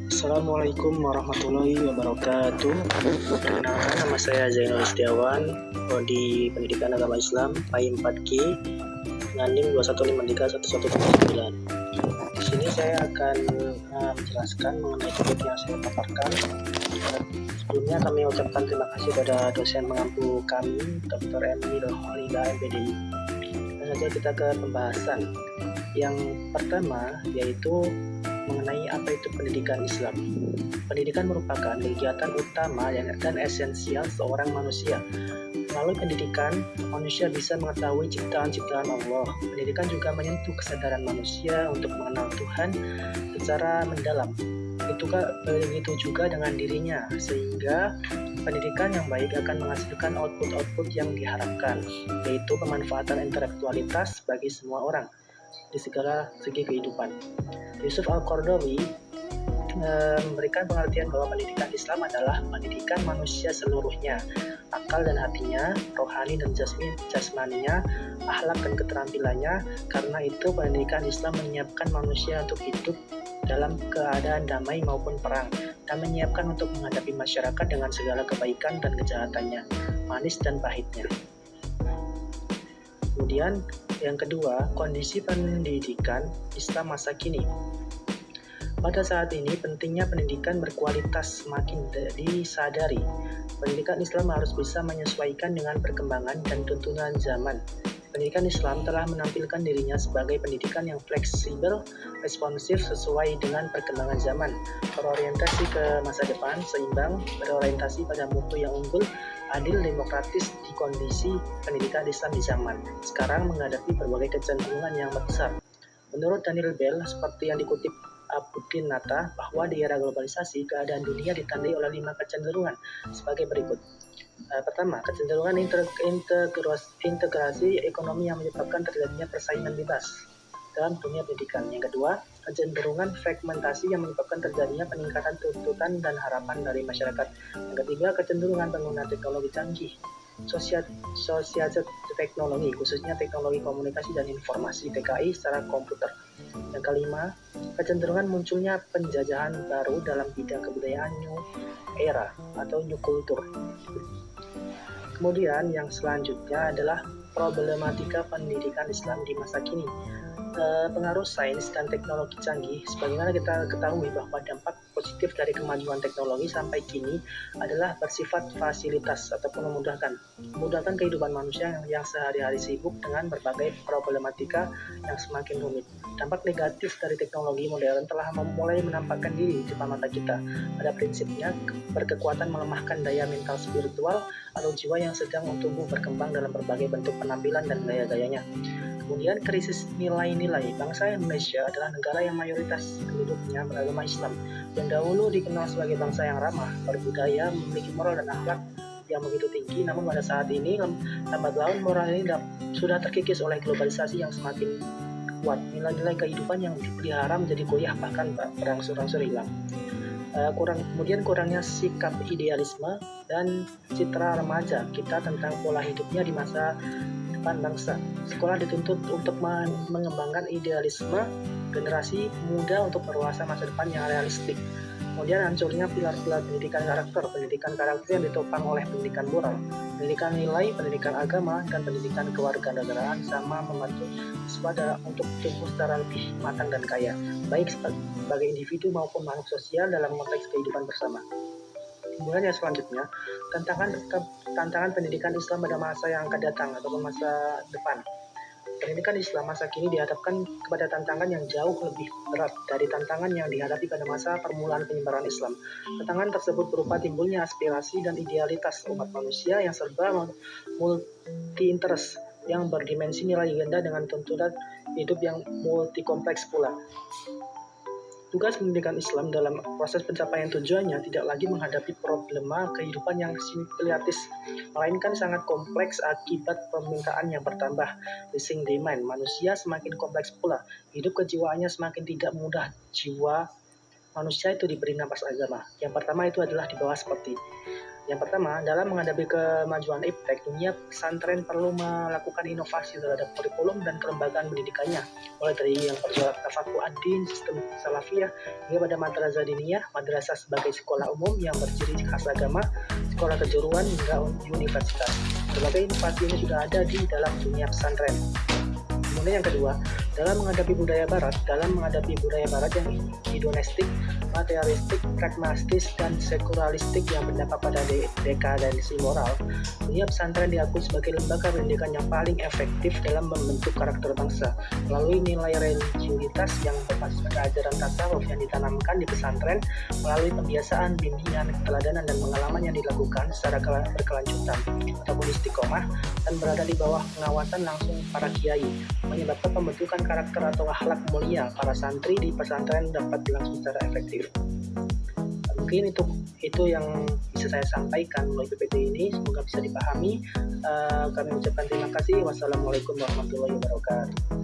Assalamualaikum warahmatullahi wabarakatuh. Perkenalkan, nama saya Zainul Setiawan, Prodi Pendidikan Agama Islam PAI 4G dengan NIM 215331179. Di sini saya akan menjelaskan mengenai topik yang saya paparkan. Sebelumnya kami ucapkan terima kasih pada dosen pengampu kami, Dr. Emil Holida MPDI. Langsung saja kita ke pembahasan. Yang pertama yaitu mengenai apa itu pendidikan Islam. Pendidikan merupakan kegiatan utama dan esensial seorang manusia. Melalui pendidikan, manusia bisa mengetahui ciptaan-ciptaan Allah. Pendidikan juga menyentuh kesadaran manusia untuk mengenal Tuhan secara mendalam. Begitu juga dengan dirinya, sehingga pendidikan yang baik akan menghasilkan output-output yang diharapkan, yaitu pemanfaatan intelektualitas bagi semua orang di segala segi kehidupan. Yusuf Al-Qaradawi memberikan pengertian bahwa pendidikan Islam adalah pendidikan manusia seluruhnya, akal dan hatinya, rohani dan jasmaninya, akhlak dan keterampilannya. Karena itu pendidikan Islam menyiapkan manusia untuk hidup dalam keadaan damai maupun perang, dan menyiapkan untuk menghadapi masyarakat dengan segala kebaikan dan kejahatannya, manis dan pahitnya. Kemudian yang kedua, kondisi pendidikan Islam masa kini. Pada saat ini, pentingnya pendidikan berkualitas semakin disadari. Pendidikan Islam harus bisa menyesuaikan dengan perkembangan dan tuntunan zaman. Pendidikan Islam telah menampilkan dirinya sebagai pendidikan yang fleksibel, responsif sesuai dengan perkembangan zaman, berorientasi ke masa depan, seimbang, berorientasi pada mutu yang unggul, adil, demokratis di kondisi pendidikan Islam di zaman sekarang menghadapi berbagai kecenderungan yang besar. Menurut Daniel Bell, seperti yang dikutip Abudin Nata, bahwa di era globalisasi, keadaan dunia ditandai oleh 5 kecenderungan sebagai berikut. Pertama, kecenderungan integrasi ekonomi yang menyebabkan terjadinya persaingan bebas dalam dunia pendidikan. Yang kedua, kecenderungan fragmentasi yang menyebabkan terjadinya peningkatan tuntutan dan harapan dari masyarakat. Yang ketiga, kecenderungan penggunaan teknologi canggih, sosialisasi teknologi, khususnya teknologi komunikasi dan informasi TKI secara komputer. Yang kelima, kecenderungan munculnya penjajahan baru dalam bidang kebudayaan new era atau new culture. Kemudian yang selanjutnya adalah problematika pendidikan Islam di masa kini. Pengaruh sains dan teknologi canggih. Sebagaimana kita ketahui bahwa dampak positif dari kemajuan teknologi sampai kini adalah bersifat fasilitas ataupun memudahkan kehidupan manusia yang sehari-hari sibuk dengan berbagai problematika yang semakin rumit. Dampak negatif dari teknologi modern telah mulai menampakkan diri di depan mata kita. Pada prinsipnya, berkekuatan melemahkan daya mental spiritual atau jiwa yang sedang tumbuh berkembang dalam berbagai bentuk penampilan dan gaya-gayanya. Kemudian krisis nilai-nilai. Bangsa Indonesia adalah negara yang mayoritas penduduknya beragama Islam, yang dahulu dikenal sebagai bangsa yang ramah, berbudaya, memiliki moral dan akhlak yang begitu tinggi. Namun pada saat ini, lambat laun moral ini sudah terkikis oleh globalisasi yang semakin kuat. Nilai-nilai kehidupan yang dipelihara menjadi goyah, bahkan berangsur-angsur hilang. Kemudian kurangnya sikap idealisme dan citra remaja kita tentang pola hidupnya di masa depan bangsa. Sekolah dituntut untuk mengembangkan idealisme generasi muda untuk berwawasan masa depan yang realistik. Kemudian hancurnya pilar-pilar pendidikan karakter yang ditopang oleh pendidikan moral, pendidikan nilai, pendidikan agama, dan pendidikan kewarganegaraan sama membantu siswa untuk tumbuh secara lebih matang dan kaya, baik sebagai individu maupun makhluk sosial dalam konteks kehidupan bersama. Kemudian yang selanjutnya, tantangan pendidikan Islam pada masa yang akan datang ataupun masa depan. Pendidikan Islam masa kini dihadapkan kepada tantangan yang jauh lebih berat dari tantangan yang dihadapi pada masa permulaan penyebaran Islam. Tantangan tersebut berupa timbulnya aspirasi dan idealitas umat manusia yang serba multi-interest, yang berdimensi nilai ganda dengan tuntutan hidup yang multi kompleks pula. Tugas pendidikan Islam dalam proses pencapaian tujuannya tidak lagi menghadapi problema kehidupan yang simpliatis, melainkan sangat kompleks akibat permintaan yang bertambah, rising demand. Manusia semakin kompleks pula, hidup kejiwaannya semakin tidak mudah. Jiwa manusia itu diberi napas agama. Yang pertama itu adalah di bawah seperti Yang pertama, dalam menghadapi kemajuan iptek, dunia pesantren perlu melakukan inovasi terhadap kurikulum dan kelembagaan pendidikannya, mulai dari yang bertolak tafakuh ad-din, sistem salafiyah, hingga pada madrasah diniyah, madrasah sebagai sekolah umum yang berciri khas agama, sekolah kejuruan, hingga universitas. Berbagai inovasi ini sudah ada di dalam dunia pesantren. Kemudian yang kedua, dalam menghadapi budaya barat yang hedonistik, materialistik, pragmatis, dan sekularistiek yang berdampak pada dekadensi moral, dunia pesantren diakui sebagai lembaga pendidikan yang paling efektif dalam membentuk karakter bangsa melalui nilai religiusitas yang berbasis pada ajaran tasawuf yang ditanamkan di pesantren melalui pembiasaan, bimbingan, keteladanan, dan pengalaman yang dilakukan secara berkelanjutan ataupun istiqomah dan berada di bawah pengawasan langsung para kiai, menyebabkan pembentukan karakter atau akhlak mulia para santri di pesantren dapat berlangsung secara efektif. Mungkin itu yang bisa saya sampaikan melalui PPT ini, semoga bisa dipahami. Kami ucapkan terima kasih. Wassalamualaikum warahmatullahi wabarakatuh.